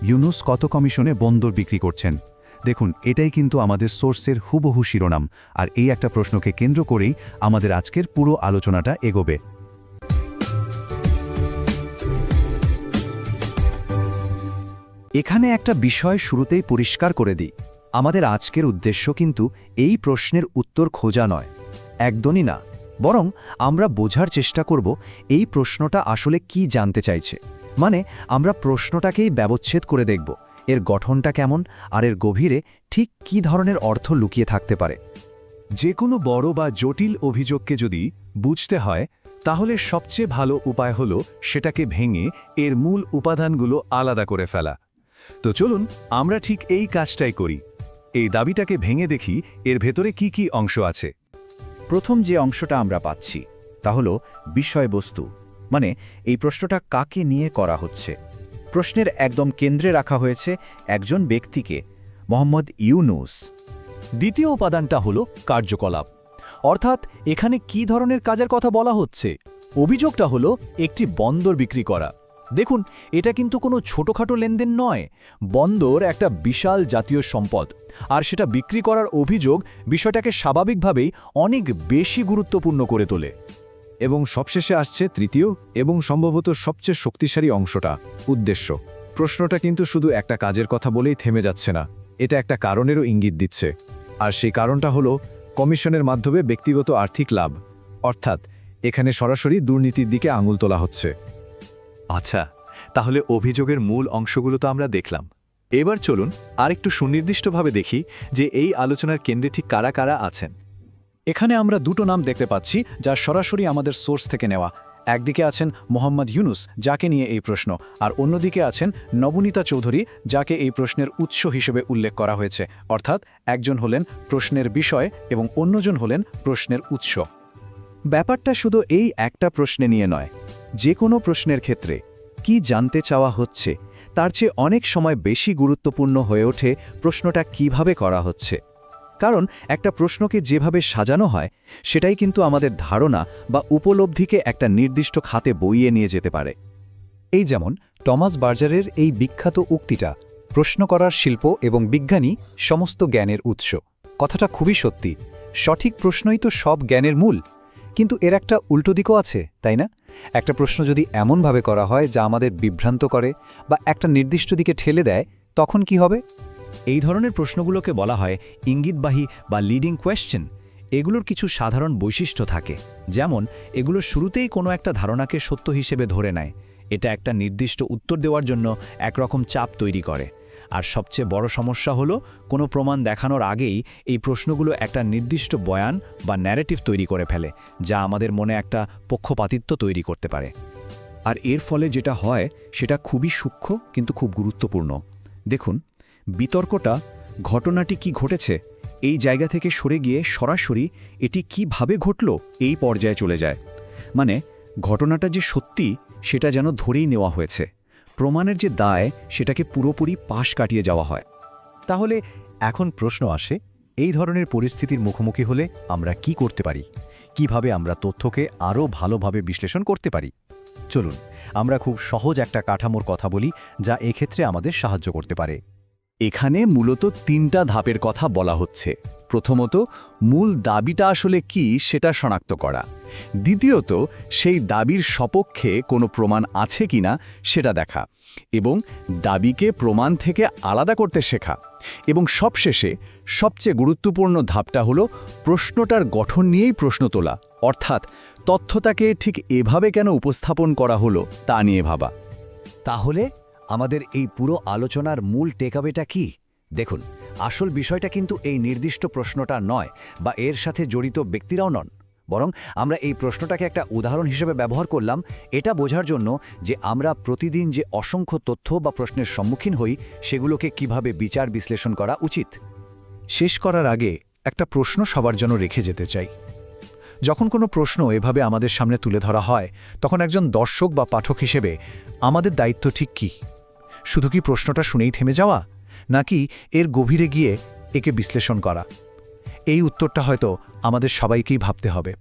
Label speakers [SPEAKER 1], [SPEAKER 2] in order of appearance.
[SPEAKER 1] ইউনুস কত কমিশনে বন্দর বিক্রি করছেন? দেখুন, এটাই কিন্তু আমাদের সোর্সের হুবহু শিরোনাম, আর এই একটা প্রশ্নকে কেন্দ্র করেই আমাদের আজকের পুরো আলোচনাটা এগোবে।
[SPEAKER 2] এখানে একটা বিষয় শুরুতেই পরিষ্কার করে দিই। আমাদের আজকের উদ্দেশ্য কিন্তু এই প্রশ্নের উত্তর খোঁজা নয়, একদমই না। বরং আমরা বোঝার চেষ্টা করব এই প্রশ্নটা আসলে কি জানতে চাইছে। মানে আমরা প্রশ্নটাকেই ব্যবচ্ছেদ করে দেখব এর গঠনটা কেমন আর এর গভীরে ঠিক কী ধরনের অর্থ লুকিয়ে থাকতে পারে।
[SPEAKER 1] যে কোনো বড় বা জটিল অভিযোগকে যদি বুঝতে হয়, তাহলে সবচেয়ে ভালো উপায় হলো সেটাকে ভেঙে এর মূল উপাদানগুলো আলাদা করে ফেলা। তো চলুন আমরা ঠিক এই কাজটাই করি। এই দাবিটাকে ভেঙে দেখি এর ভেতরে কি কি অংশ আছে।
[SPEAKER 2] প্রথম যে অংশটা আমরা পাচ্ছি তা হলো বিষয়বস্তু, মানে এই প্রশ্নটা কাকে নিয়ে করা হচ্ছে। প্রশ্নের একদম কেন্দ্রে রাখা হয়েছে একজন ব্যক্তিকে, মোহাম্মদ ইউনুস।
[SPEAKER 3] দ্বিতীয় উপাদানটা হলো কার্যকলাপ, অর্থাৎ এখানে কি ধরনের কাজের কথা বলা হচ্ছে। অভিযোগটা হলো একটি বন্দর বিক্রি করা। দেখুন, এটা কিন্তু কোনো ছোটখাটো লেনদেন নয়। বন্দর একটা বিশাল জাতীয় সম্পদ, আর সেটা বিক্রি করার অভিযোগ বিষয়টাকে স্বাভাবিকভাবেই অনেক বেশি গুরুত্বপূর্ণ করে তোলে।
[SPEAKER 4] এবং সবশেষে আসছে তৃতীয় এবং সম্ভবত সবচেয়ে শক্তিশালী অংশটা, উদ্দেশ্য। প্রশ্নটা কিন্তু শুধু একটা কাজের কথা বলেই থেমে যাচ্ছে না, এটা একটা কারণেরও ইঙ্গিত দিচ্ছে। আর সেই কারণটা হলো কমিশনের মাধ্যমে ব্যক্তিগত আর্থিক লাভ, অর্থাৎ এখানে সরাসরি দুর্নীতির দিকে আঙুল তোলা হচ্ছে।
[SPEAKER 5] আচ্ছা, তাহলে অভিযোগের মূল অংশগুলো তো আমরা দেখলাম। এবার চলুন আরেকটু সুনির্দিষ্টভাবে দেখি যে এই আলোচনার কেন্দ্রে ঠিক কারা কারা আছেন।
[SPEAKER 3] এখানে আমরা দুটো নাম দেখতে পাচ্ছি যা সরাসরি আমাদের সোর্স থেকে নেওয়া। একদিকে আছেন মোহাম্মদ ইউনুস, যাকে নিয়ে এই প্রশ্ন, আর অন্যদিকে আছেন নবনীতা চৌধুরী, যাকে এই প্রশ্নের উৎস হিসেবে উল্লেখ করা হয়েছে। অর্থাৎ একজন হলেন প্রশ্নের বিষয় এবং অন্যজন হলেন প্রশ্নের উৎস।
[SPEAKER 2] ব্যাপারটা শুধু এই একটা প্রশ্নে নিয়ে নয়, যে কোনো প্রশ্নের ক্ষেত্রে কি জানতে চাওয়া হচ্ছে তার চেয়ে অনেক সময় বেশি গুরুত্বপূর্ণ হয়ে ওঠে প্রশ্নটা কিভাবে করা হচ্ছে। কারণ একটা প্রশ্নকে যেভাবে সাজানো হয় সেটাই কিন্তু আমাদের ধারণা বা উপলব্ধিকে একটা নির্দিষ্ট খাতে বইয়ে নিয়ে যেতে পারে।
[SPEAKER 6] এই যেমন টমাস বার্জারের এই বিখ্যাত উক্তিটা, প্রশ্ন করার শিল্প এবং বিজ্ঞানী সমস্ত জ্ঞানের উৎস। কথাটা খুবই সত্যি। সঠিক প্রশ্নই তো সব জ্ঞানের মূল। কিন্তু এর একটা উল্টো দিকও আছে, তাই না? একটা প্রশ্ন যদি এমনভাবে করা হয় যা আমাদের বিভ্রান্ত করে বা একটা নির্দিষ্ট দিকে ঠেলে দেয়, তখন কি হবে?
[SPEAKER 2] এই ধরনের প্রশ্নগুলোকে বলা হয় ইঙ্গিতবাহী বা লিডিং কোয়েশ্চেন। এগুলোর কিছু সাধারণ বৈশিষ্ট্য থাকে, যেমন এগুলো শুরুতেই কোনো একটা ধারণাকে সত্য হিসেবে ধরে নেয়। এটা একটা নির্দিষ্ট উত্তর দেওয়ার জন্য একরকম চাপ তৈরি করে। আর সবচেয়ে বড় সমস্যা হলো কোনো প্রমাণ দেখানোর আগেই এই প্রশ্নগুলো একটা নির্দিষ্ট বয়ান বা ন্যারেটিভ তৈরি করে ফেলে, যা আমাদের মনে একটা পক্ষপাতিত্ব তৈরি করতে পারে। আর এর ফলে যেটা হয় সেটা খুবই সূক্ষ্ম কিন্তু খুব গুরুত্বপূর্ণ। দেখুন, বিতর্কটা ঘটনাটি কি ঘটেছে এই জায়গা থেকে সরে গিয়ে সরাসরি এটি কিভাবে ঘটল এই পর্যায়ে চলে যায়। মানে ঘটনাটা যে সত্যি সেটা যেন ধরেই নেওয়া হয়েছে। প্রমাণের যে দায় সেটাকে পুরোপুরি পাশ কাটিয়ে যাওয়া হয়।
[SPEAKER 6] তাহলে এখন প্রশ্ন আসে, এই ধরনের পরিস্থিতির মুখোমুখি হলে আমরা কি করতে পারি? কিভাবে আমরা তথ্যকে আরও ভালোভাবে বিশ্লেষণ করতে পারি? চলুন আমরা খুব সহজ একটা কাঠামোর কথা বলি যা এক্ষেত্রে আমাদের সাহায্য করতে পারে।
[SPEAKER 1] এখানে মূলত 3টা ধাপের কথা বলা হচ্ছে। প্রথমত, মূল দাবিটা আসলে কি সেটা শনাক্ত করা। দ্বিতীয়ত, সেই দাবির সপক্ষে কোনো প্রমাণ আছে কিনা সেটা দেখা, এবং দাবিকে প্রমাণ থেকে আলাদা করতে শেখা। এবং সবশেষে সবচেয়ে গুরুত্বপূর্ণ ধাপটা হলো প্রশ্নটার গঠন নিয়েই প্রশ্ন তোলা, অর্থাৎ তথ্যটাকে ঠিক এভাবে কেন উপস্থাপন করা হলো তা নিয়ে ভাবা।
[SPEAKER 2] তাহলে আমাদের এই পুরো আলোচনার মূল টেকঅ্যাওয়েটা কি? দেখুন, আসল বিষয়টা কিন্তু এই নির্দিষ্ট প্রশ্নটা নয় বা এর সাথে জড়িত ব্যক্তিরাও নন, বরং আমরা এই প্রশ্নটাকে একটা উদাহরণ হিসেবে ব্যবহার করলাম এটা বোঝার জন্য যে আমরা প্রতিদিন যে অসংখ্য তথ্য বা প্রশ্নের সম্মুখীন হই সেগুলোকে কিভাবে বিচার বিশ্লেষণ করা উচিত।
[SPEAKER 6] শেষ করার আগে একটা প্রশ্ন সবার জন্য রেখে যেতে চাই। যখন কোনো প্রশ্ন এভাবে আমাদের সামনে তুলে ধরা হয়, তখন একজন দর্শক বা পাঠক হিসেবে আমাদের দায়িত্ব ঠিক কী? শুধু কি প্রশ্নটা শুনেই থেমে যাওয়া, নাকি এর গভীরে গিয়ে একে বিশ্লেষণ করা? এই উত্তরটা হয়তো আমাদের সবাইকেই ভাবতে হবে।